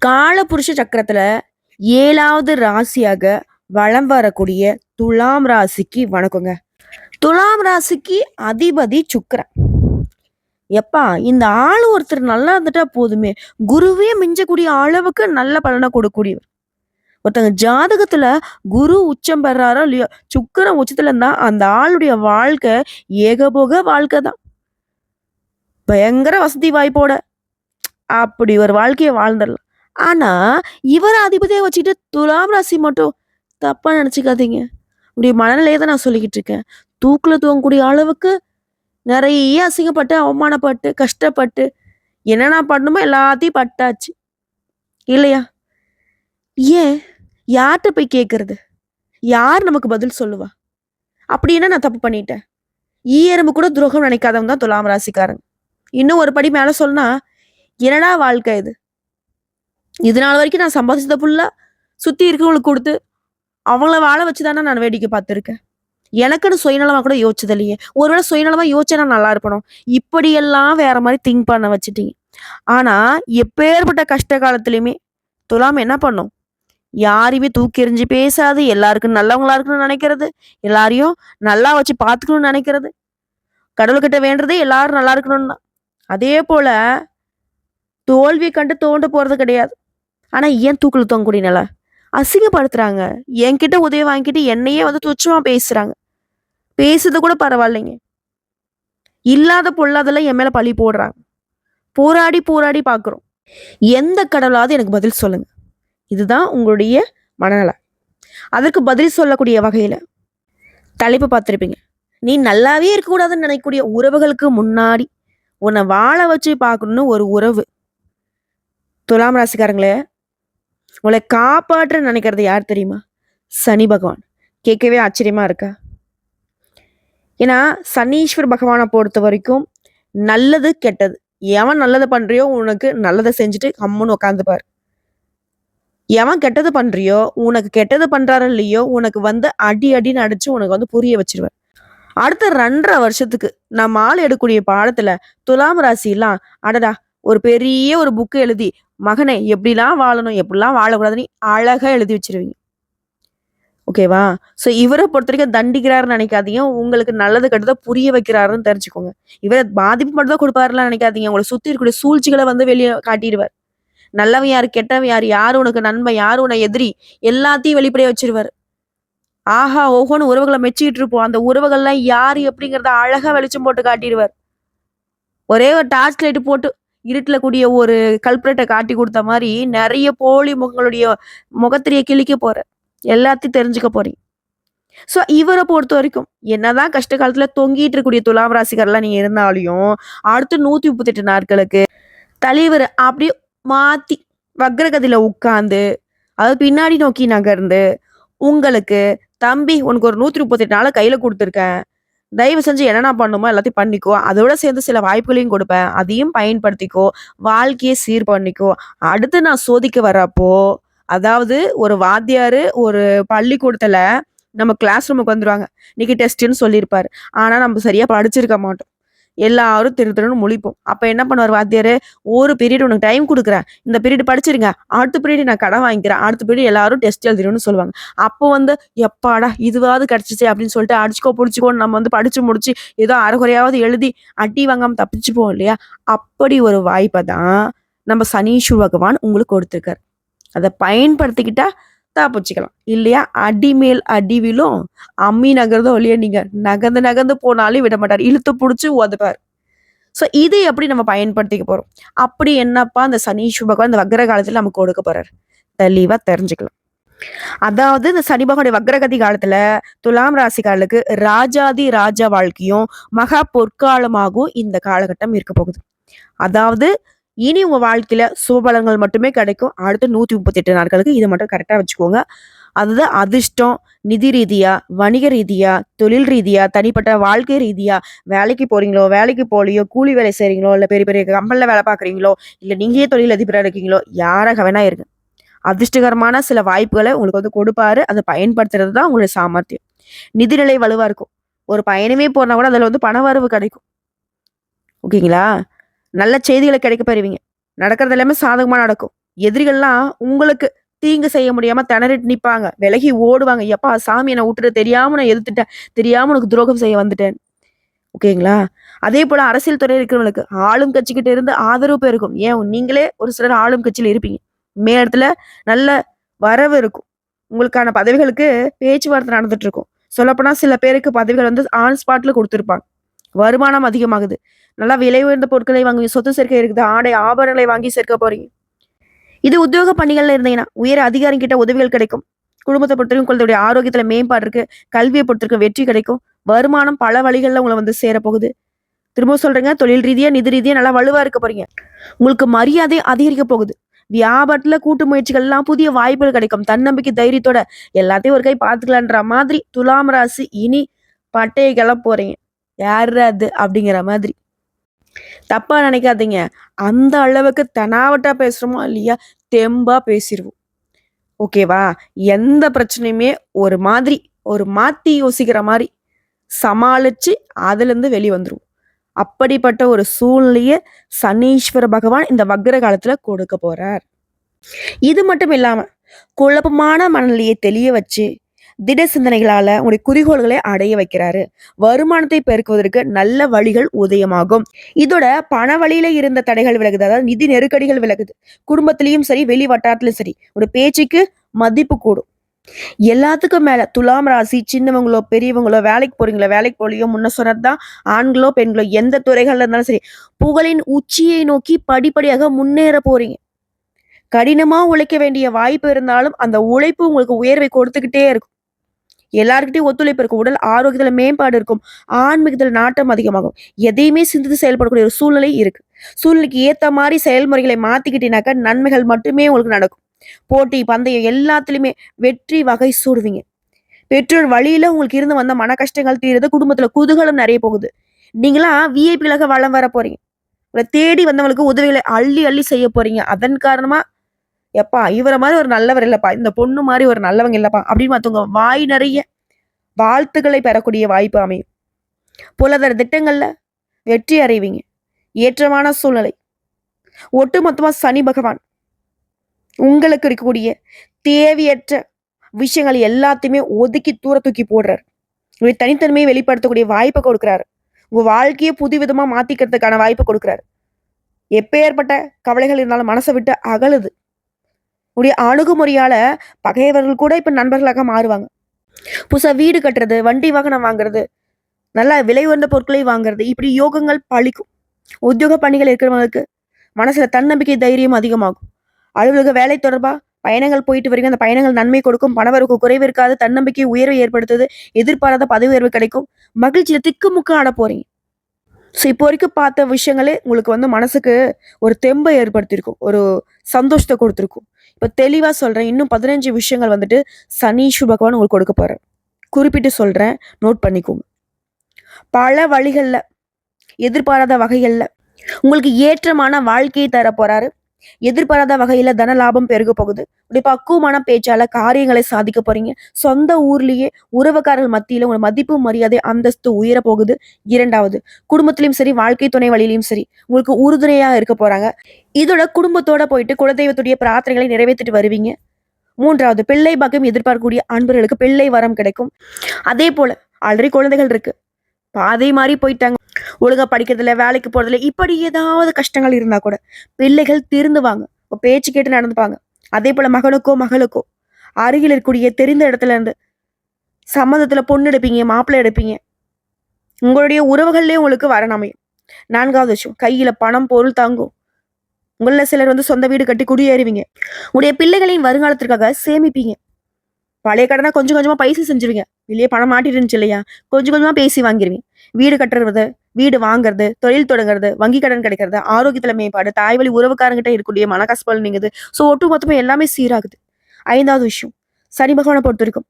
காலபுருஷ சக்கரத்துல 7வது ராசியாக வலம் வரக்கூடிய துலாம் ராசிக்கு வணக்கங்க. துலாம் ராசிக்கு அதிபதி சுக்கிரன். எப்பா இந்த ஆள் ஒருத்தர் நல்லா இருந்துட்டா போதுமே, குருவே மிஞ்சக்கூடிய அளவுக்கு நல்ல பலனை கொடுக்கக்கூடியவர். ஒருத்தங்க ஜாதகத்துல குரு உச்சம் பெறாரோ இல்லையோ, சுக்கிரன் உச்சத்துல இருந்தா அந்த ஆளுடைய வாழ்க்கை ஏகபோக வாழ்க்கை தான். பயங்கர வசதி வாய்ப்போட அப்படி ஒரு வாழ்க்கையை வாழ்ந்துடலாம். ஆனா இவர அதிபதியா வச்சுட்டு துலாம் ராசி மட்டும் தப்பா நினைச்சுக்காதீங்க. இப்படி மனநிலையை தான் நான் சொல்லிக்கிட்டு இருக்கேன். தூக்குல தூங்கக்கூடிய அளவுக்கு நிறைய அசிங்கப்பட்டு, அவமானப்பட்டு, கஷ்டப்பட்டு, என்னென்ன பண்ணணுமோ எல்லாத்தையும் பட்டாச்சு இல்லையா? ஏன் யார்கிட்ட போய் கேட்கறது? யார் நமக்கு பதில் சொல்லுவா? அப்படி என்ன நான் தப்பு பண்ணிட்டேன்? எறும்பு கூட துரோகம் நினைக்காதவங்க தான் துலாம் ராசிக்காரங்க. இன்னும் ஒரு படி மேல சொன்னா, என்னடா வாழ்க்கை இது? இது நாள் வரைக்கும் நான் சம்பாதிச்சத ஃபுல்லா சுத்தி இருக்கவங்களுக்கு கொடுத்து அவங்கள வாழ வச்சுதானே நான் வேடிக்கை பார்த்துருக்கேன். எனக்குன்னு சுயநலமா கூட யோசிச்சது இல்லையே. ஒருவேளை சுயநலமா யோசிச்சா நான் நல்லா இருக்கணும். இப்படியெல்லாம் வேற மாதிரி திங்க் பண்ண வச்சுட்டீங்க. ஆனா எப்பேற்பட்ட கஷ்ட காலத்திலயுமே துலாம் என்ன பண்ணும்? யாரையுமே தூக்கி எறிஞ்சு பேசாது, எல்லாருக்கும் நல்லவங்களா இருக்கணும்னு நினைக்கிறது, எல்லாரையும் நல்லா வச்சு பார்த்துக்கணும்னு நினைக்கிறது, கடவுள்கிட்ட வேண்டதே எல்லாரும் நல்லா இருக்கணும்னு தான். அதே போல தோல்வியை கண்டு தோண்டு போறது கிடையாது. ஆனா ஏன் தூக்குல தொங்கக்கூடிய நிலை? அசிங்கப்படுத்துறாங்க. என்கிட்ட உதவி வாங்கிட்டு என்னையே வந்து துச்சமா பேசுறாங்க. பேசுறது கூட பரவாயில்லைங்க. இல்லாத பொல்லாதெல்லாம் என் மேல பழி போடுறாங்க. போராடி போராடி பாக்குறோம். எந்த கடவுளாவது எனக்கு பதில் சொல்லுங்க. இதுதான் உங்களுடைய மனநல. அதற்கு பதில் சொல்லக்கூடிய வகையில தலைப்பு பார்த்திருப்பீங்க. நீ நல்லாவே இருக்கக்கூடாதுன்னு நினைக்கக்கூடிய உறவுகளுக்கு முன்னாடி உன்னை வாழ வச்சு பார்க்கணும்னு ஒரு உறவு. துலாம் ராசிக்காரங்களே, உங்களை காப்பாற்ற நினைக்கிறது யார் தெரியுமா? சனி பகவான். கேட்கவே ஆச்சரியமா இருக்கா? ஏன்னா சனீஸ்வர் பகவானை பொறுத்த வரைக்கும் நல்லது கெட்டது, எவன் நல்லது பண்றியோ உனக்கு நல்லதை செஞ்சுட்டு கம்முன்னு உட்காந்துப்பாரு. எவன் கெட்டது பண்றியோ, உனக்கு கெட்டது பண்றாரு இல்லையோ, உனக்கு வந்து அடி அடின்னு அடிச்சு உனக்கு வந்து புரிய வச்சிருவார். அடுத்த 2.5 வருஷத்துக்கு நம்ம ஆள் எடுக்கக்கூடிய பாடத்துல துலாம் ராசிலாம் அடடா ஒரு பெரிய ஒரு புக்கு எழுதி, மகனே எப்படிலாம் வாழணும் எப்படிலாம் வாழக்கூடாதுன்னு அழகா எழுதி வச்சிருவீங்க. ஓகேவா? ஸோ இவரை பொறுத்த வரைக்கும் தண்டிக்கிறாருன்னு நினைக்காதீங்க. உங்களுக்கு நல்லது கெட்டதை புரிய வைக்கிறாருன்னு தெரிஞ்சுக்கோங்க. இவரை பாதிப்பு மட்டும் தான் கொடுப்பாருலாம் நினைக்காதீங்க. உங்களை சுத்தி இருக்கக்கூடிய சூழ்ச்சிகளை வந்து வெளியே காட்டிடுவார். நல்லவன் யாரு, கெட்டவன் யாரு, யாரு உனக்கு நண்பன், யாரு உன எதிரி, எல்லாத்தையும் வெளிப்படையா வச்சிருவாரு. ஆஹா ஓஹோன்னு உறவுகளை மெச்சிக்கிட்டு இருப்போம். அந்த உறவுகள்லாம் யாரு எப்படிங்கிறத அழகா வெளிச்சம் போட்டு காட்டிடுவார். ஒரே ஒரு டார்ச் லைட் போட்டு இருட்டுல கூடிய ஒரு கல்பரேட்டை காட்டி கொடுத்த மாதிரி நிறைய போலி முகங்களுடைய முகத்திரையை கிழிக்க போற, எல்லாத்தையும் தெரிஞ்சுக்க போறீங்க. ஸோ இவரை பொறுத்த வரைக்கும் என்னதான் கஷ்ட காலத்துல தொங்கிட்டு இருக்கக்கூடிய துலாம் ராசிக்காரெல்லாம் நீங்க இருந்தாலையும் அடுத்து 138 நாட்களுக்கு தலைவர் அப்படியே மாத்தி வக்ரகதியில உட்கார்ந்து, அதாவது பின்னாடி நோக்கி நகர்ந்து, உங்களுக்கு தம்பி உனக்கு ஒரு 138 நாளை கையில கொடுத்துருக்கேன், தயவு செஞ்சு என்னென்ன பண்ணுமோ எல்லாத்தையும் பண்ணிக்கோ, அதோட சேர்ந்து சில வாய்ப்புகளையும் கொடுப்பேன், அதையும் பயன்படுத்திக்கோ, வாழ்க்கையை சீர் பண்ணிக்கோ. அடுத்து நான் சோதிக்க வரப்போ, அதாவது ஒரு வாத்தியாரு ஒரு பள்ளிக்கூடத்துல நம்ம கிளாஸ் ரூமுக்கு வந்துருவாங்க. இன்னைக்கு டெஸ்ட்ன்னு சொல்லியிருப்பாரு. ஆனா நம்ம சரியா படிச்சிருக்க மாட்டோம். எல்லாரும் திருன்னு முழிப்போம். அப்ப என்ன பண்ணுவார் வாத்தியாரு? ஒரு பீரியட் உனக்கு டைம் கொடுக்குறேன், இந்த பீரியட் படிச்சிருங்க, அடுத்த பீரியட் நான் கடன் வாங்கிக்கிறேன், அடுத்த பீரியட் எல்லாரும் டெஸ்ட் எழுதிடும்னு சொல்லுவாங்க. அப்போ வந்து எப்பாடா இதுவாவது கிடைச்சிச்சு அப்படின்னு சொல்லிட்டு அடிச்சுக்கோ பிடிச்சிக்கோன்னு நம்ம வந்து படிச்சு முடிச்சு ஏதோ அரைகுறையாவது எழுதி அடி வாங்காம தப்பிச்சுப்போம் இல்லையா? அப்படி ஒரு வாய்ப்பை தான் நம்ம சனீஸ்வர் பகவான் உங்களுக்கு கொடுத்துருக்காரு. அதை பயன்படுத்திக்கிட்டா தப்பிச்சுக்கலாம் இல்லையா? அடி மேல் அடி விழும், அம்மி நகர்ந்தோ இல்லையா, நீங்க நகர்ந்து நகர்ந்து போனாலும் விட மாட்டார், இழுத்து பிடிச்சி உதப்பார். ஸோ இது எப்படி நம்ம பயன்படுத்திக்க போறோம்? அப்படி என்னப்பா அந்த சனீஸ்வர் பகவான் இந்த வக்ர காலத்துல நமக்கு கொடுக்க போறாரு, தெளிவா தெரிஞ்சுக்கலாம். அதாவது இந்த சனி பகவானுடைய வக்ரகதி காலத்துல துலாம் ராசிக்காரர்களுக்கு ராஜாதி ராஜா வாழ்க்கையும் மகா பொற்காலமாகவும் இந்த காலகட்டம் இருக்க போகுது. அதாவது இனி உங்க வாழ்க்கையில சுபபலங்கள் மட்டுமே கிடைக்கும். அடுத்து 138 நாட்களுக்கு இதை மட்டும் கரெக்டா வச்சுக்கோங்க. அதாவது அதிர்ஷ்டம், நிதி ரீதியா, வணிக ரீதியா, தொழில் ரீதியா, தனிப்பட்ட வாழ்க்கை ரீதியா, வேலைக்கு போறீங்களோ வேலைக்கு போலியோ, கூலி வேலை செய்றீங்களோ, இல்ல பெரிய பெரிய கம்பெனில வேலை பார்க்குறீங்களோ, இல்ல நீங்களே தொழில் அதிபரா இருக்கீங்களோ, யாராக வேணா இருங்க, அதிர்ஷ்டகரமான சில வாய்ப்புகளை உங்களுக்கு வந்து கொடுப்பாரு. அதை பயன்படுத்துறது தான் உங்களுடைய சாமர்த்தியம். நிதிநிலை வலுவா இருக்கும். ஒரு பயணமே போனா கூட அதுல வந்து பண வரவு கிடைக்கும். ஓகேங்களா? நல்ல செய்திகளை கிடைக்க பெறுவீங்க. நடக்கிறது எல்லாமே சாதகமா நடக்கும். எதிரிகள்லாம் உங்களுக்கு தீங்கு செய்ய முடியாம திணறிட்டு நிப்பாங்க. விலகி ஓடுவாங்க. எப்பா சாமி என்ன விட்டுரு, தெரியாம நான் எதிர்த்துட்டேன். தெரியாம உனக்கு துரோகம் செய்ய வந்துட்டேன். ஓகேங்களா? அதே போல அரசியல் துறையில இருக்கிறவங்களுக்கு ஆளும் கட்சிகிட்ட இருந்து ஆதரவு பெருகும். ஏன் நீங்களே ஒரு சிலர் ஆளும் கட்சியில இருப்பீங்க. மேலிடத்துல நல்ல வரவு இருக்கும். உங்களுக்கான பதவிகளுக்கு பேச்சுவார்த்தை நடந்துட்டு இருக்கும். சொல்லப்போனா சில பேருக்கு பதவிகள் வந்து ஆன் ஸ்பாட்ல குடுத்திருப்பாங்க. வருமானம் அதிகமாகுது. நல்லா விலை உயர்ந்த பொருட்களை வாங்கி சொத்து சேர்க்கை இருக்குது. ஆடை, ஆபரணங்களை வாங்கி சேர்க்க போறீங்க. இது உத்தியோக பணிகள்ல இருந்தீங்கன்னா, உயர் அதிகாரி கிட்ட உதவிகள் கிடைக்கும். குடும்பத்த பொறுத்தவரைக்கும் குழந்தையுடைய ஆரோக்கியத்துல மேம்பாடு இருக்கு. கல்விய பொறுத்தவரைக்கும் வெற்றி கிடைக்கும். வருமானம் பல வழிகள்ல உங்கள வந்து சேரப்போகுது. திரும்பவும் சொல்றேங்க, தொழில் ரீதியா, நிதி ரீதியா நல்லா வலுவா இருக்க போறீங்க. உங்களுக்கு மரியாதை அதிகரிக்க போகுது. வியாபாரத்துல கூட்டு முயற்சிகள்லாம் புதிய வாய்ப்புகள் கிடைக்கும். தன்னம்பிக்கை, தைரியத்தோட எல்லாத்தையும் ஒரு கை பார்த்துக்கலான்ற மாதிரி துலாம் ராசி இனி பட்டைய கிளப்ப போறீங்க. யார்ரா அது அப்படிங்கிற மாதிரி. தப்பா நினைக்காதீங்க. அந்த அளவுக்கு தெனாவட்டா பேசுறோமோ இல்லையா, தெம்பா பேசிருவோம். ஓகேவா? எந்த பிரச்சனையுமே ஒரு மாத்தி யோசிக்கிற மாரி சமாளிச்சு அதுலேருந்து வெளிய வந்துருவோம். அப்படிப்பட்ட ஒரு சூழ்நிலைய சனீஸ்வர பகவான் இந்த வக்ர காலத்துல கொடுக்க போறார். இது மட்டும் இல்லாம குழப்பமான மனநிலையை தெளிய வச்சு திட சிந்தனைகளால உங்களுடைய குறிக்கோள்களை அடைய வைக்கிறாரு. வருமானத்தை பெருக்குவதற்கு நல்ல வழிகள் உதயமாகும். இதோட பண வழியில இருந்த தடைகள் விலகுது. அதாவது நிதி நெருக்கடிகள் விலகுது. குடும்பத்திலயும் சரி, வெளி வட்டாரத்திலும் சரி, ஒரு பேச்சுக்கு மதிப்பு கூடும். எல்லாத்துக்கும் மேல துலாம் ராசி சின்னவங்களோ பெரியவங்களோ, வேலைக்கு போறீங்களோ வேலைக்கு போலியோ, முன்ன சொன்னதுதான் ஆண்களோ பெண்களோ எந்த துறைகள்ல இருந்தாலும் சரி, புகழின் உச்சியை நோக்கி படிப்படியாக முன்னேற போறீங்க. கடினமா உழைக்க வேண்டிய வாய்ப்பு இருந்தாலும் அந்த உழைப்பு உங்களுக்கு உயர்வை கொடுத்துக்கிட்டே இருக்கும். எல்லாருக்கிட்டையும் ஒத்துழைப்பு இருக்கும். உடல் ஆரோக்கியத்துல மேம்பாடு இருக்கும். ஆன்மீகத்துல நாட்டம் அதிகமாகும். எதையுமே சிந்தித்து செயல்படக்கூடிய ஒரு சூழ்நிலை இருக்கு. சூழ்நிலைக்கு ஏத்த மாதிரி செயல்முறைகளை மாத்திக்கிட்டீங்கன்னாக்கா நன்மைகள் மட்டுமே உங்களுக்கு நடக்கும். போட்டி, பந்தயம் எல்லாத்துலயுமே வெற்றி வகை சூடுவீங்க. பெற்றோர் வழியில உங்களுக்கு இருந்து வந்த மன கஷ்டங்கள் தீருது. குடும்பத்துல குதூகலம் நிறைய போகுது. நீங்களாம் விஐபிகளாக வளம் வர போறீங்க. உங்களை தேடி வந்தவங்களுக்கு உதவிகளை அள்ளி அள்ளி செய்ய போறீங்க. அதன் காரணமா எப்பா இவர மாதிரி ஒரு நல்லவர் இல்லப்பா, இந்த பொண்ணு மாதிரி ஒரு நல்லவங்க இல்லப்பா அப்படின்னு மத்தவங்க வாய் நிறைய வாழ்த்துக்களை பெறக்கூடிய வாய்ப்பு அமையும். பொருளாதார திட்டங்கள்ல வெற்றி அடைவீங்க. ஏற்றமான சூழ்நிலை. ஒட்டுமொத்தமா சனி பகவான் உங்களுக்கு இருக்கக்கூடிய தேவையற்ற விஷயங்கள் எல்லாத்தையுமே ஒதுக்கி தூர தூக்கி போடுறாரு. உங்களுடைய தனித்தன்மையை வெளிப்படுத்தக்கூடிய வாய்ப்பை கொடுக்குறாரு. உங்க வாழ்க்கையை புதுவிதமா மாத்திக்கிறதுக்கான வாய்ப்பை கொடுக்குறாரு. எப்பேற்பட்ட கவலைகள் இருந்தாலும் மனசை விட்டு அகலுது. உடைய அணுகுமுறையால பகையவர்கள் கூட இப்ப நண்பர்களாக மாறுவாங்க. புதுசா வீடு கட்டுறது, வண்டி வாகனம் வாங்குறது, நல்லா விலை உயர்ந்த பொருட்களை வாங்குறது, இப்படி யோகங்கள் பழிக்கும். உத்தியோக பணிகள் இருக்கிறவங்களுக்கு மனசுல தன்னம்பிக்கை, தைரியம் அதிகமாகும். அலுவலக வேலை தொடர்பா பயணங்கள் போயிட்டு வரீங்க. அந்த பயணங்கள் நன்மை கொடுக்கும். பணவரவு குறைவு இருக்காது. தன்னம்பிக்கை உயர்வை ஏற்படுத்துது. எதிர்பாராத பதவி உயர்வு கிடைக்கும். மகிழ்ச்சியில திக்குமுக்க ஆட போறீங்க. ஸோ இப்போ வரைக்கும் பார்த்த விஷயங்களே உங்களுக்கு வந்து மனசுக்கு ஒரு தெம்பை ஏற்படுத்தியிருக்கும். ஒரு சந்தோஷத்தை கொடுத்துருக்கும். இப்போ தெளிவா சொல்றேன். இன்னும் 15 விஷயங்கள் வந்துட்டு சனீஸ்வர பகவான் உங்களுக்கு கொடுக்க போறார். குறிப்பிட்டு சொல்றேன். நோட் பண்ணிக்கோங்க. பல வழிகள்ல, எதிர்பாராத வகைகள்ல உங்களுக்கு ஏற்றமான வாழ்க்கையை தர போறாரு. எதிர்பாராத வகையில தன லாபம் பெருக போகுது. இப்படி பக்குவமான பேச்சால காரியங்களை சாதிக்க போறீங்க. சொந்த ஊர்லயே உறவுக்காரர்கள் மத்தியில உங்க மதிப்பு, மரியாதை, அந்தஸ்து உயர போகுது. இரண்டாவது, குடும்பத்திலயும் சரி, வாழ்க்கை துணை வழியிலும் சரி, உங்களுக்கு உறுதுணையா இருக்க போறாங்க. இதோட குடும்பத்தோட போயிட்டு குலதெய்வத்துடைய பிரார்த்தனைகளை நிறைவேற்றிட்டு வருவீங்க. மூன்றாவது, பிள்ளை பாக்கியம் எதிர்பார்க்கக்கூடிய அன்பர்களுக்கு பிள்ளை வரம் கிடைக்கும். அதே போல ஆல்ரெடி குழந்தைகள் இருக்கு, பாதை மாறி போயிட்டாங்க, ஒழுங்கா படிக்கிறதுல, வேலைக்கு போறதுல, இப்படி ஏதாவது கஷ்டங்கள் இருந்தா கூட பிள்ளைகள் திருந்துவாங்க. பேச்சு கேட்டு நடந்துப்பாங்க. அதே போல மகனுக்கோ மகளுக்கோ அருகில் இருக்கக்கூடிய தெரிந்த இடத்துல இருந்து சம்மதத்துல பொண்ணு எடுப்பீங்க, மாப்பிள்ளை எடுப்பீங்க. உங்களுடைய உறவுகள்லயே உங்களுக்கு வரன் அமையும். நான்காவது விஷயம், கையில பணம் பொருள் தாங்கும். உங்கள சிலர் வந்து சொந்த வீடு கட்டி குடியேறுவீங்க. உங்களுடைய பிள்ளைகளின் வருங்காலத்திற்காக சேமிப்பீங்க. பழைய கடனா கொஞ்சம் கொஞ்சமா பைசா செஞ்சுருவீங்க. வெளியே பணம் மாட்டிட்டு இருந்துச்சு இல்லையா, கொஞ்சம் கொஞ்சமா பேசி வாங்கிருவீங்க. வீடு கட்டுறது, வீடு வாங்குறது, தொழில் தொடங்குறது, வங்கி கடன் கிடைக்கிறது, ஆரோக்கியத்துல மேம்பாடு, தாய்வழி உறவுக்காரங்கிட்ட இருக்கக்கூடிய மனக்கசப்பால் நீங்குது. ஸோ ஒட்டு மொத்தமா எல்லாமே சீராகுது. ஐந்தாவது விஷயம், சனி பகவானை பொறுத்த வரைக்கும்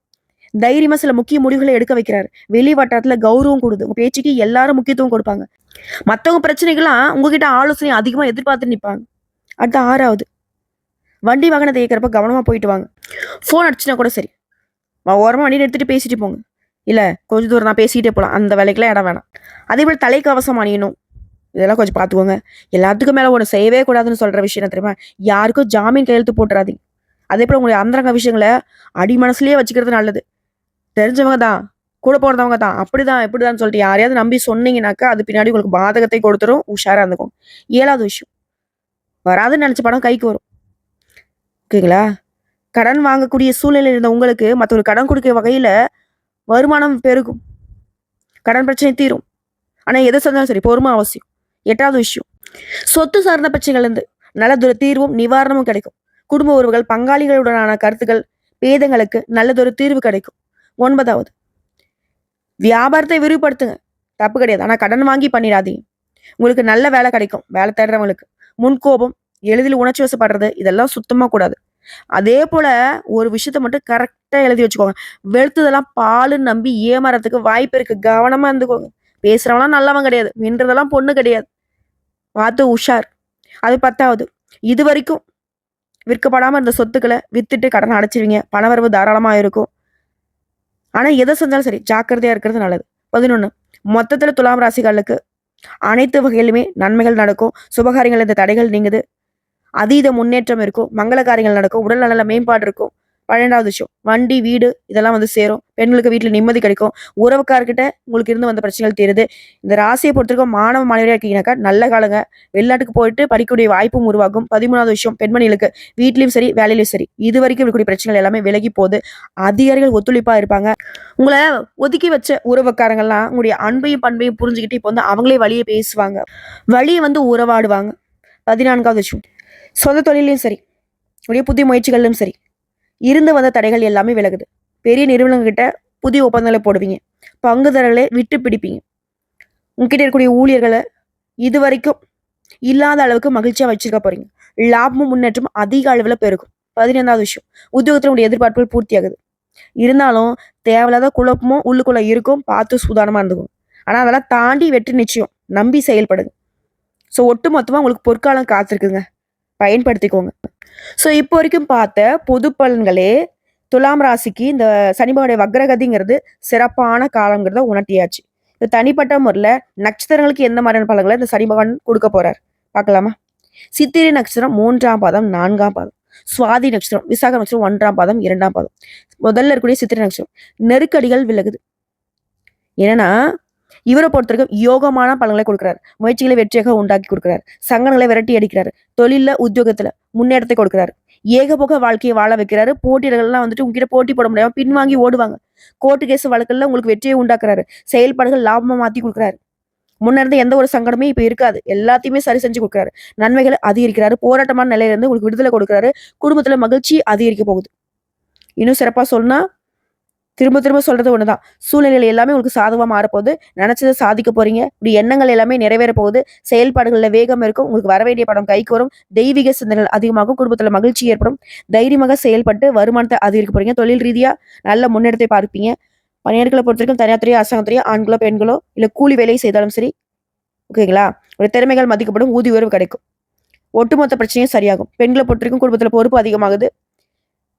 தைரியமா சில முக்கிய முடிவுகளை எடுக்க வைக்கிறாரு. வெளி வட்டாரத்துல கௌரவம் கொடுது. உங்க பேச்சுக்கு எல்லாரும் முக்கியத்துவம் கொடுப்பாங்க. மத்தவங்க பிரச்சனைகள்லாம் உங்ககிட்ட ஆலோசனை அதிகமா எதிர்பார்த்து நிற்பாங்க. அடுத்த ஆறாவது, வண்டி வாகனத்தை இயக்கிறப்ப கவனமா போயிட்டு வாங்க. ஃபோன் அடிச்சுனா கூட சரி, ஓரமா வண்டி எடுத்துட்டு பேசிட்டு போங்க. இல்ல கொஞ்ச தூரம் தான் பேசிக்கிட்டே போகலாம், அந்த வேலைக்கெல்லாம் இடம் வேணாம். அதே போல தலைக்கவசம் அணியணும். இதெல்லாம் கொஞ்சம் பார்த்துக்கோங்க. எல்லாத்துக்கும் மேல ஒண்ணு செய்யவே கூடாதுன்னு சொல்ற விஷயம் என்ன தெரியுமா? யாருக்கும் ஜாமீன் கையெழுத்து போட்டுறாதீங்க. அதேபோல உங்களுடைய அந்தரங்க விஷயங்கள அடி மனசுலயே வச்சுக்கிறது நல்லது. தெரிஞ்சவங்க தான், கூட பொறந்தவங்க தான், அப்படிதான் இப்படிதான்னு சொல்லிட்டு யாரையாவது நம்பி சொன்னீங்கனாக்கா, அது பின்னாடி உங்களுக்கு பாதகத்தை கொடுத்துரும். உஷாரா இருந்துக்கோங்க. 7வது விஷயம், வராதுன்னு நெனச்ச பணம் கைக்கு வரும். ஓகேங்களா? கடன் வாங்கக்கூடிய சூழ்நிலையில இருந்த உங்களுக்கு மத்தவங்க கடன் குடுக்கிற வகையில வருமானம் பெருகும். கடன் பிரச்சனை தீரும். ஆனா எத செஞ்சாலும் சரி, பொறுமை அவசியம். 8வது விஷயம், சொத்து சார்ந்த பிரச்சனைகள்லேருந்து நல்லதொரு தீர்வும் நிவாரணமும் கிடைக்கும். குடும்ப உறவுகள், பங்காளிகளுடனான கருத்துக்கள், பேதங்களுக்கு நல்லதொரு தீர்வு கிடைக்கும். 9வது, வியாபாரத்தை விரிவுபடுத்துங்க. தப்பு கிடையாது. ஆனா கடன் வாங்கி பண்ணிடாதீங்க. உங்களுக்கு நல்ல வேலை கிடைக்கும். வேலை தேடுறவங்களுக்கு. முன்கோபம், எளிதில் உணர்ச்சி வசப்படுறது இதெல்லாம் சுத்தமா கூடாது. அதே போல ஒரு விஷயத்த மட்டும் கரெக்டா எழுதி வச்சுக்கோங்க. வெளுத்ததெல்லாம் பாலுன்னு நம்பி ஏமாறதுக்கு வாய்ப்பு இருக்கு. கவனமா இருந்துக்கோங்க. பேசுறவன்லாம் நல்லவன் கிடையாது. மின்றதெல்லாம் பொண்ணு கிடையாது. பார்த்து உஷார். அது 10வது, இதுவரைக்கும் விற்கப்படாம இருந்த சொத்துக்கள வித்துட்டு கடன அடைச்சிருவீங்க. பணவரவு தாராளமா இருக்கும். ஆனா எத செஞ்சாலும் சரி, ஜாக்கிரதையா இருக்கிறது நல்லது. 11, மொத்தத்துல துலாம் ராசிகளுக்கு அனைத்து வகையிலுமே நன்மைகள் நடக்கும். சுபகாரியங்கள் இந்த தடைகள் நீங்குது. அதீத முன்னேற்றம் இருக்கும். மங்கள காரியங்கள் நடக்கும். உடல் நல மேம்பாடு இருக்கும். 12வது விஷயம், வண்டி, வீடு இதெல்லாம் வந்து சேரும். பெண்களுக்கு வீட்ல நிம்மதி கிடைக்கும். உறவுக்காரர்கிட்ட உங்களுக்கு இருந்து வந்த பிரச்சனைகள் தீருது. இந்த ராசியை பொறுத்தவரைக்கும் மாணவ, மாணவியா இருக்கீங்கன்னாக்கா நல்ல காலங்க. வெளிநாட்டுக்கு போயிட்டு படிக்கக்கூடிய வாய்ப்பும் உருவாகும். 13வது விஷயம், பெண்மணிகளுக்கு வீட்லயும் சரி, வேலையிலயும் சரி, இதுவரைக்கும் இருக்கக்கூடிய பிரச்சனைகள் எல்லாமே விலகி போகுது. அதிகாரிகள் ஒத்துழைப்பா இருப்பாங்க. உங்கள ஒதுக்கி வச்ச உறவுக்காரங்கலாம் உங்களுடைய அன்பையும், பண்பையும் புரிஞ்சுகிட்டு இப்போ வந்து அவங்களே வழிய பேசுவாங்க. வழிய வந்து உறவாடுவாங்க. 14வது விஷயம், சொந்த தொழிலையும் சரி, உடைய புதிய முயற்சிகளிலும் சரி, இருந்து வந்த தடைகள் எல்லாமே விலகுது. பெரிய நிறுவனங்ககிட்ட புதிய ஒப்பந்தங்களை போடுவீங்க. பங்குதாரர்களை விட்டு பிடிப்பீங்க. உங்ககிட்ட இருக்கக்கூடிய ஊழியர்களை இதுவரைக்கும் இல்லாத அளவுக்கு மகிழ்ச்சியா வச்சிருக்க போறீங்க. லாபமும் முன்னேற்றமும் அதிக அளவுல பெருகும். 15வது விஷயம், உத்தியோகத்துல உடைய எதிர்பார்ப்புகள் பூர்த்தி ஆகுது. இருந்தாலும் தேவையில்லாத குழப்பமும் உள்ளுக்குள்ள இருக்கும். பார்த்து சூதானமா இருந்துக்கும். ஆனா அதெல்லாம் தாண்டி வெற்றி நிச்சயம். நம்பி செயல்படுங்க. ஸோ ஒட்டு மொத்தமா உங்களுக்கு பொற்காலம் காத்திருக்குங்க. பயன்படுத்திக்கோங்க. ஸோ இப்போ வரைக்கும் பார்த்த பொது பலன்களே துலாம் ராசிக்கு இந்த சனி பகவானுடைய வக்ரகதிங்கிறது சிறப்பான காலங்கிறத உணர்த்தியாச்சு. இது தனிப்பட்ட முறையில் நட்சத்திரங்களுக்கு எந்த மாதிரியான பலன்களை இந்த சனி பகவான் கொடுக்க போறார் பார்க்கலாமா? சித்திரை நட்சத்திரம் 3ஆம் பாதம் 4ஆம் பாதம், சுவாதி நட்சத்திரம், விசாக நட்சத்திரம் 1ஆம் பாதம் 2ஆம் பாதம். முதல்ல இருக்கக்கூடிய சித்திரை நட்சத்திரம் நெருக்கடிகள் விலகுது. ஏன்னா இவரை பொறுத்தவரைக்கும் யோகமான பலன்களை கொடுக்கிறார். முயற்சிகளை வெற்றியாக உண்டாக்கி கொடுக்கிறார். சங்கடங்களை விரட்டி அடிக்கிறார். தொழில, உத்தியோகத்துல முன்னேற்றத்தை கொடுக்கிறார். ஏகபோக வாழ்க்கையை வாழ வைக்கிறாரு. போட்டியாளர்கள்லாம் வந்துட்டு உங்ககிட்ட போட்டி போட முடியாம பின்வாங்கி ஓடுவாங்க. கோர்ட்டு கேஸ் வழக்குல உங்களுக்கு வெற்றியை உண்டாக்குறாரு. செயல்பாடுகள் லாபமா மாத்தி கொடுக்குறாரு. முன்ன இருந்த எந்த ஒரு சங்கடமே இப்ப இருக்காது. எல்லாத்தையுமே சரி செஞ்சு கொடுக்குறாரு. நன்மைகளை அதிகரிக்கிறாரு. போராட்டமான நிலையில இருந்து உங்களுக்கு விடுதலை கொடுக்குறாரு. குடும்பத்துல மகிழ்ச்சி அதிகரிக்க போகுது. இன்னும் சிறப்பா சொன்னா திரும்ப திரும்ப சொல்றது ஒண்ணுதான். சூழ்நிலைகள் எல்லாமே உங்களுக்கு சாதகமா மாறப்போகுது. நினைச்சதை சாதிக்க போறீங்க. இப்படி எண்ணங்கள் எல்லாமே நிறைவேற போகுது. செயல்பாடுகள்ல வேகம் இருக்கும். உங்களுக்கு வர வேண்டிய படம் கைக்கு வரும். தெய்வீக சிந்தனைகள் அதிகமாகும். குடும்பத்துல மகிழ்ச்சி ஏற்படும். தைரியமாக செயல்பட்டு வருமானத்தை அதிகரிக்க போறீங்க. தொழில் ரீதியா நல்ல முன்னேற்றத்தை பார்ப்பீங்க. பணியாளர்களை பொறுத்த வரைக்கும் தனியார் துறையோ, அரசாங்க துறையோ, ஆண்களோ பெண்களோ இல்ல கூலி வேலை செய்தாலும் சரி, ஓகேங்களா, ஒரு திறமைகள் மதிக்கப்படும். ஊதிய உயர்வு கிடைக்கும். ஒட்டுமொத்த பிரச்சனையும் சரியாகும். பெண்களை பொறுத்த வரைக்கும் குடும்பத்துல பொறுப்பு அதிகமாகுது.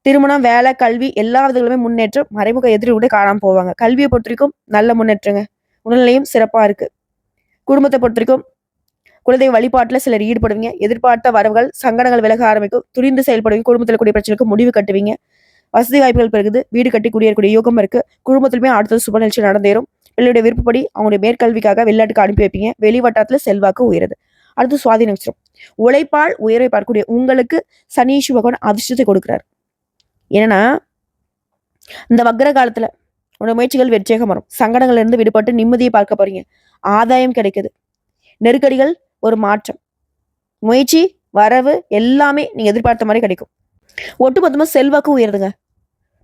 திருமணம், வேலை, கல்வி எல்லா விதங்களுமே முன்னேற்றம். மறைமுக எதிரி கூட காணாம போவாங்க. கல்வியை பொறுத்த வரைக்கும் நல்ல முன்னேற்றங்க. உடல்நிலையும் சிறப்பா இருக்கு. குடும்பத்தை பொறுத்த வரைக்கும் குலதெய்வ வழிபாட்டுல சிலர் ஈடுபடுவீங்க. எதிர்பார்த்த வரவுகள், சங்கடங்கள் விலக ஆரம்பிக்கும். துரிந்து செயல்படுவீங்க. குடும்பத்தில் கூடிய பிரச்சனைக்கு முடிவு கட்டுவீங்க. வசதி வாய்ப்புகள் பெருகுது. வீடு கட்டி குடியேறக்கூடிய யோகம் இருக்கு. குடும்பத்திலுமே அடுத்தது சுப நிகழ்ச்சி நடந்தேறும். பிள்ளையுடைய விருப்பப்படி அவங்களுடைய மேற்கல்விக்காக வெளிநாட்டுக்கு அனுப்பி வைப்பீங்க. வெளிவட்டாரத்துல செல்வாக்கு உயருது. அடுத்து சுவாதி நட்சத்திரம். உழைப்பால் உயர்வை பார்க்கக்கூடிய உங்களுக்கு சனீஸ்வர பகவான் அதிர்ஷ்டத்தை கொடுக்கிறார். ஏன்னா இந்த வக்ர காலத்துல உன்னோட முயற்சிகள் வெற்றியாக வரும். சங்கடங்கள்ல இருந்து விடுபட்டு நிம்மதியை பார்க்க போறீங்க. ஆதாயம் கிடைக்குது. நெருக்கடிகள் ஒரு மாற்றம். முயற்சி, வரவு எல்லாமே நீங்க எதிர்பார்த்த மாதிரி கிடைக்கும். ஒட்டுமொத்தமா செல்வாக்கு உயருதுங்க.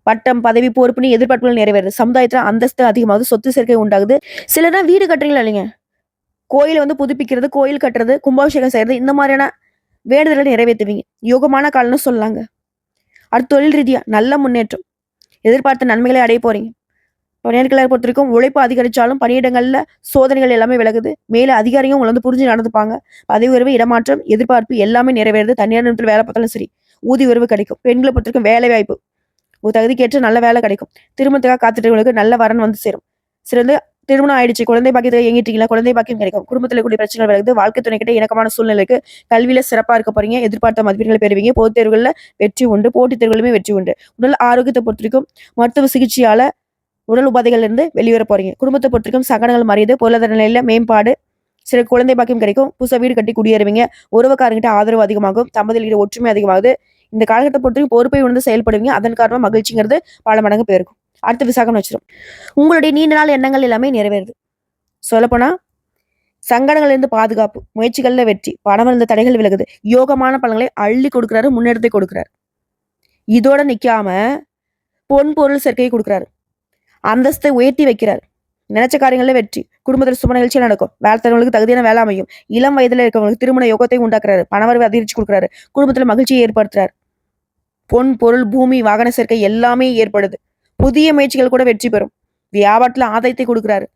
பட்டம், பதவி, பொறுப்புன்னு எதிர்பார்ப்புகள் நிறைவேறுது. சமுதாயத்துல அந்தஸ்து அதிகமாகுது. சொத்து சேர்க்கை உண்டாகுது. சிலர்னா வீடு கட்டுறீங்களா இல்லைங்க, கோயிலை வந்து புதுப்பிக்கிறது, கோயில் கட்டுறது, கும்பாபிஷேகம் செய்யறது, இந்த மாதிரியான வேண்டுதல்களை நிறைவேற்றுவீங்க. யோகமான காலம்னு சொல்லலாங்க. அடுத்து தொழில் ரீதியா நல்ல முன்னேற்றம். எதிர்பார்த்த நன்மைகளை அடைய போறீங்க. பணியாளர்களை பொறுத்த வரைக்கும் உழைப்பு அதிகரிச்சாலும் பணியிடங்கள்ல சோதனைகள் எல்லாமே விலகுது. மேல அதிகாரியும் உங்களை வந்து புரிஞ்சு நடந்துப்பாங்க. பதவி உயர்வு, இடமாற்றம், எதிர்பார்ப்பு எல்லாமே நிறைவேறுது. தனியார் நிறுவனத்தில் வேலை பார்த்தாலும் சரி, ஊதிய உயர்வு கிடைக்கும். பெண்களை பொறுத்த வரைக்கும் வேலை வாய்ப்பு, ஒரு தகுதிக்கேற்ற நல்ல வேலை கிடைக்கும். திருமணத்துக்காக காத்துட்டவங்களுக்கு நல்ல வரன் வந்து சேரும். சில வந்து திருமணம் ஆயிடுச்சு, குழந்தை பாக்கியத்தை எங்கிட்டீங்களா, குழந்தை பாக்கியம் கிடைக்கும். குடும்பத்தில் கூடிய பிரச்சனைகள் விலகுது, வாழ்க்கை துணை கிட்ட இணக்கமான சூழ்நிலைக்கு, கல்வியில சிறப்பா இருக்க போறீங்க, எதிர்பார்த்த மதிப்பெண்களை பெறுவீங்க, பொதுத் தேர்வுகளில் வெற்றி உண்டு, போட்டித் தேர்வுகளுமே வெற்றி உண்டு. உடல் ஆரோக்கியத்தை பொறுத்திருக்கும் மருத்துவ சிகிச்சையால உடல் உபாதைகள்ல இருந்து வெளிவர போறீங்க. குடும்பத்தை பொறுத்திருக்கும் சங்கடங்கள் மறையுது, பொருளாதார நிலையில மேம்பாடு, சில குழந்தை பாக்கியம் கிடைக்கும், புதுசா வீடு கட்டி குடியேறுவீங்க, உறவுக்காரங்கிட்ட ஆதரவு அதிகமாகும், தம்பதியிட ஒற்றுமை அதிகமாகுது. இந்த காலகட்டத்தை பொறுத்தவரைக்கும் பொறுப்பை உணர்ந்து செயல்படுவீங்க, அதன் காரணமா மகிழ்ச்சிங்கிறது பல மடங்கு பெருகும். அடுத்த விசாகம் வச்சிரும். உங்களுடைய நீண்ட நாள் எண்ணங்கள் எல்லாமே நிறைவேறுது. சொல்லப்போனா சங்கடங்கள்ல இருந்து பாதுகாப்பு, முயற்சிகள்ல வெற்றி, பணம் இருந்த தடைகள் விலகுது, யோகமான பலன்களை அள்ளி கொடுக்குறாரு, முன்னேற்றத்தை கொடுக்குறாரு. இதோட நிக்காம பொன் பொருள் சேர்க்கையை கொடுக்குறாரு, அந்தஸ்தை உயர்த்தி வைக்கிறார், நினைச்ச காரியங்கள்ல வெற்றி, குடும்பத்தில் சுப நிகழ்ச்சி நடக்கும், வேலை தரவங்களுக்கு தகுதியான வேலை அமையும், இளம் வயதுல இருக்கவங்களுக்கு திருமண யோகத்தை உண்டாக்குறாரு, பணவரவை அதிகரிச்சு கொடுக்குறாரு, குடும்பத்துல மகிழ்ச்சியை ஏற்படுத்துறாரு. பொன் பொருள் பூமி வாகன சேர்க்கை எல்லாமே ஏற்படுது. புதிய முயற்சிகள் கூட வெற்றி பெறும். வியாபாரத்துல ஆதாயத்தை கொடுக்குறாரு.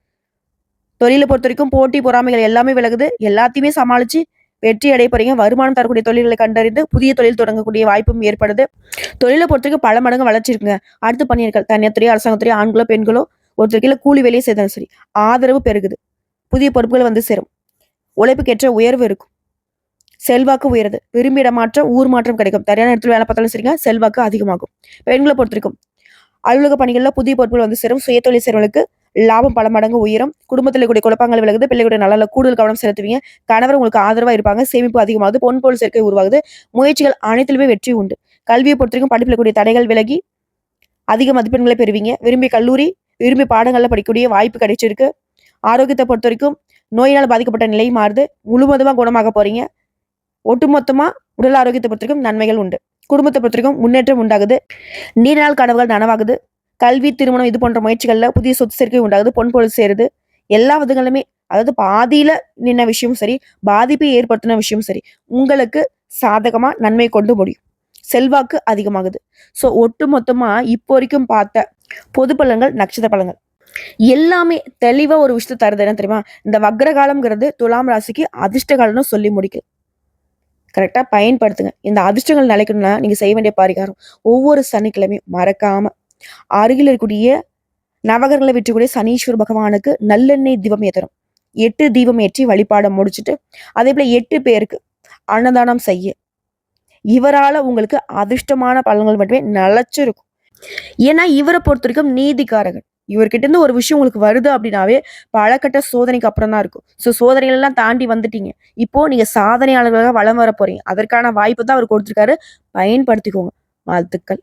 தொழிலை பொறுத்த வரைக்கும் போட்டி பொறாமைகள் எல்லாமே விலகுது, எல்லாத்தையுமே சமாளிச்சு வெற்றி அடைய போறீங்க. வருமானம் தரக்கூடிய தொழில்களை கண்டறிந்து புதிய தொழில் தொடங்கக்கூடிய வாய்ப்பும் ஏற்படுது. தொழிலை பொறுத்த வரைக்கும் பல மடங்கு வளர்ச்சி இருக்குங்க. அடுத்து பணியாட்கள், தனியார் துறை, அரசாங்கத்துறை, ஆண்களோ பெண்களோ ஒருத்தர் கீழே கூலி வேலையை செய்தாலும் சரி, ஆதரவு பெருகுது, புதிய பொறுப்புகள் வந்து சேரும், உழைப்புக்கேற்ற உயர்வு இருக்கும், செல்வாக்கு உயருது, விரும்பிய இடமாற்றம், ஊர் மாற்றம் கிடைக்கும், சரியான இடத்துல வேலை பார்த்தாலும் சரிங்க, செல்வாக்கு அதிகமாகும். பெண்களை பொறுத்திருக்கும் அலுவலக பணிகளில் புதிய பொறுப்புகள் வந்து சேரும், சுயதொழில் செய்வர்களுக்கு லாபம் பல மடங்கு உயரும், குடும்பத்தில் கூடிய குழப்பங்கள் விலகுது, பிள்ளைகளுடைய நல்ல கூடுதல் கவனம் செலுத்துவீங்க, கணவர் உங்களுக்கு ஆதரவா இருப்பாங்க, சேமிப்பு அதிகமாகுது, பொன் பொருள் சேர்க்கை உருவாகுது, முயற்சிகள் அனைத்திலுமே வெற்றி உண்டு. கல்வியை பொறுத்திருக்கும் படிப்பில் கூடிய தடைகள் விலகி அதிக மதிப்பெண்களை பெறுவீங்க, விரும்பிய கல்லூரி, விரும்பிய பாடங்கள்ல படிக்கக்கூடிய வாய்ப்பு கிடைச்சிருக்கு. ஆரோக்கியத்தை பொறுத்த வரைக்கும் நோயினால் பாதிக்கப்பட்ட நிலை மாறுது, முழுவதுமா குணமாக போறீங்க. ஒட்டுமொத்தமா உடல் ஆரோக்கியத்தை பொறுத்திருக்கும் நன்மைகள் உண்டு. குடும்பத்தை பொறுத்திருக்கும் முன்னேற்றம் உண்டாகுது, நீண்ட நாள் கனவுகள் நனவாகுது, கல்வி, திருமணம் இது போன்ற முயற்சிகள்ல புதிய சொத்து சேர்க்கை உண்டாகுது, பொன் பொருள் சேருது. எல்லா விதங்களுமே, அதாவது பாதியில நின்ன விஷயம் சரி, பாதிப்பை ஏற்படுத்தின விஷயம் சரி, உங்களுக்கு சாதகமா நன்மை கொண்டு முடியும். செல்வாக்கு அதிகமாகுது. ஸோ ஒட்டு மொத்தமா இப்போ வரைக்கும் பார்த்த பொது பலன்கள், நட்சத்திர பலன்கள் எல்லாமே தெளிவா ஒரு விஷயத்த தருது. என்ன தெரியுமா? இந்த வக்ர காலம்ங்கிறது துலாம் ராசிக்கு அதிர்ஷ்ட காலம்னு சொல்லி முடிக்கல. கரெக்டா பயன்படுத்துங்க. இந்த அதிர்ஷ்டங்கள் நிலைக்கணும்னா நீங்க செய்ய வேண்டிய பரிகாரம், ஒவ்வொரு சனிக்கிழமையும் மறக்காம அருகில் இருக்கக்கூடிய நவகரங்களை விட்டுக்கூடிய சனீஸ்வர பகவானுக்கு நல்லெண்ணெய் தீபம் ஏற்றணும். 8 தீபம் ஏற்றி வழிபாட முடிச்சுட்டு, அதே போல 8 பேருக்கு அன்னதானம் செய்ய, இவரால உங்களுக்கு அதிர்ஷ்டமான பலன்கள் மட்டுமே நிலைச்சிருக்கும். ஏன்னா இவரை பொறுத்த வரைக்கும் நீதிக்காரகன். இவர்கிட்ட இருந்து ஒரு விஷயம் உங்களுக்கு வருது அப்படின்னாவே பலகட்ட சோதனைக்கு அப்புறம் தான் இருக்கும். ஸோ சோதனைகள் எல்லாம் தாண்டி வந்துட்டீங்க. இப்போ நீங்க சாதனையாளர்களாக வலம் வர போறீங்க. அதற்கான வாய்ப்பு தான் அவர் கொடுத்திருக்காரு. பயன்படுத்திக்கோங்க. வாழ்த்துக்கள்.